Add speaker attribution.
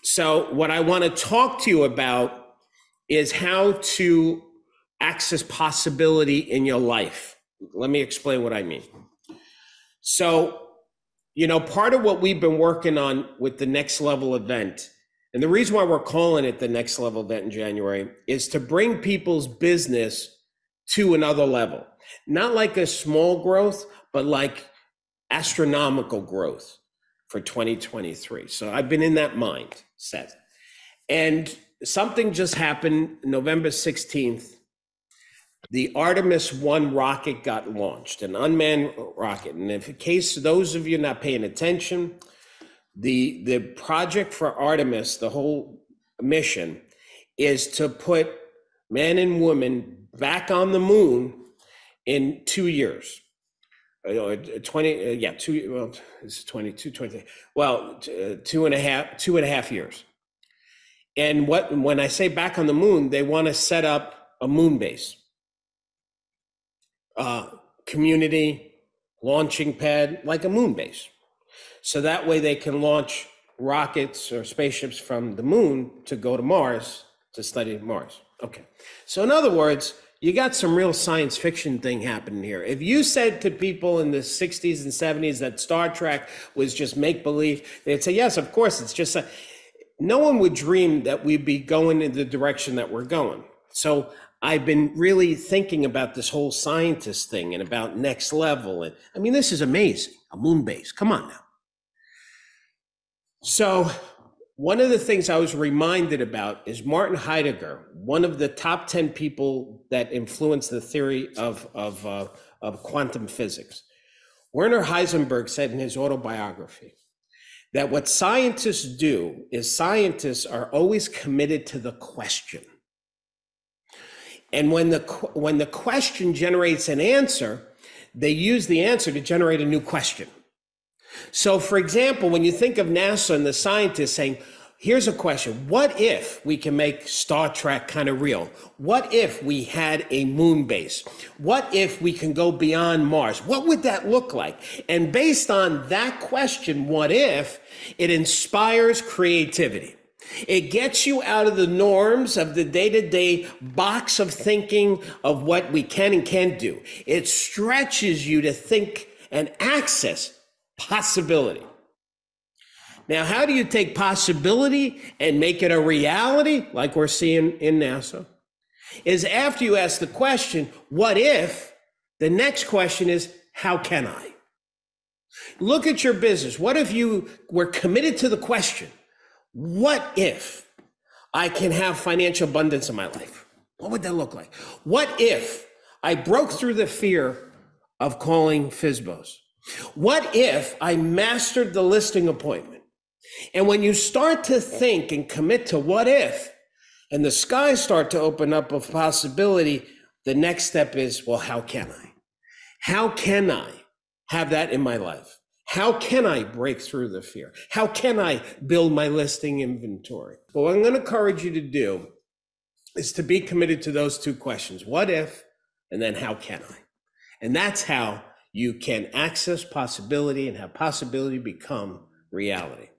Speaker 1: So what I want to talk to you about is how to access possibility in your life. Let me explain what I mean. So, part of what we've been working on with the Next Level event, and the reason why we're calling it the Next Level event in January, is to bring people's business to another level. Not like a small growth, but like astronomical growth for 2023. So I've been in that mindset. And something just happened November 16th. The Artemis 1 rocket got launched, an unmanned rocket. And in case those of you not paying attention, the project for Artemis, the whole mission, is to put men and women back on the moon in 2 years. 2.5 years. And when I say back on the moon, they want to set up a moon base, community launching pad, like a moon base. So that way they can launch rockets or spaceships from the moon to go to Mars to study Mars. Okay. So in other words, you got some real science fiction thing happening here. If you said to people in the 60s and 70s that Star Trek was just make-believe, they'd say, yes, of course, it's just no one would dream that we'd be going in the direction that we're going. So I've been really thinking about this whole scientist thing and about next level. And I mean, this is amazing, a moon base. Come on now. So one of the things I was reminded about is Martin Heidegger, one of the top 10 people that influenced the theory of quantum physics. Werner Heisenberg said in his autobiography that what scientists do is scientists are always committed to the question. And when the question generates an answer, they use the answer to generate a new question. So for example, when you think of NASA and the scientists saying, here's a question. What if we can make Star Trek kind of real? What if we had a moon base? What if we can go beyond Mars? What would that look like? And based on that question, what if, it inspires creativity. It gets you out of the norms of the day-to-day box of thinking of what we can and can't do. It stretches you to think and access possibility. Now, how do you take possibility and make it a reality, like we're seeing in NASA? Is after you ask the question, what if, the next question is, how can I? Look at your business. What if you were committed to the question, what if I can have financial abundance in my life? What would that look like? What if I broke through the fear of calling FSBOs? What if I mastered the listing appointment? And when you start to think and commit to what if, and the skies start to open up of possibility, the next step is, well, how can I? How can I have that in my life? How can I break through the fear? How can I build my listing inventory? Well, what I'm going to encourage you to do is to be committed to those two questions. What if, and then how can I? And that's how you can access possibility and have possibility become reality.